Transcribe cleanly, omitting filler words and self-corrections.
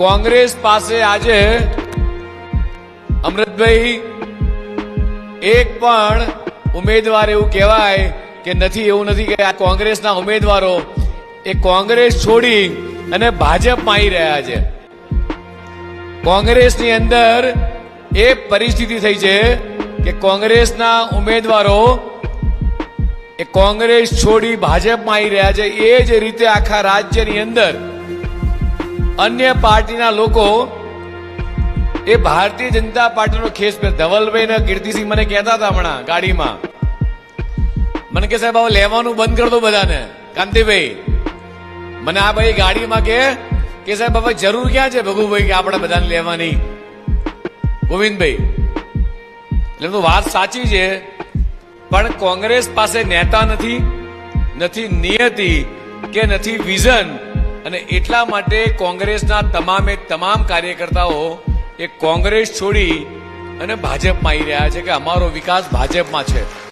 કોંગ્રેસ પાસે આજે અમૃતભાઈ એક પણ ઉમેદવાર એવું કહેવાય કે નથી, એવું નથી કે આ કોંગ્રેસના ઉમેદવારો એ કોંગ્રેસ છોડી અને ભાજપમાં આવી રહ્યા છે. કોંગ્રેસની અંદર એ પરિસ્થિતિ થઈ છે કે કોંગ્રેસના ઉમેદવારો એ કોંગ્રેસ છોડી ભાજપમાં આવી રહ્યા છે. એ જ રીતે આખા રાજ્યની અંદર અન્ય પાર્ટીના લોકો એ ભારતીય જનતા પાર્ટીનો ખેસ પહેર. ધવલભાઈ ને કીર્તિસિંહ મને કહેતા હતા હમણાં ગાડીમાં, મને કે સાહેબ હવે લેવાનું બંધ કરી દો બધાને. કાંતિભાઈ મને આ ભાઈ ગાડીમાં કે સાહેબ હવે જરૂર ક્યાં છે ભગુભાઈ કે આપણે બધાને લેવાની. ગોવિંદભાઈ એટલે તો વાત સાચી છે, પણ કોંગ્રેસ પાસે નેતા નથી, નથી નિયતિ કે નથી વિઝન, અને એટલા માટે કોંગ્રેસના તમામે તમામ કાર્યકર્તાઓ એ કોંગ્રેસ છોડી અને ભાજપમાં આવી રહ્યા છે કે અમારો વિકાસ ભાજપમાં છે.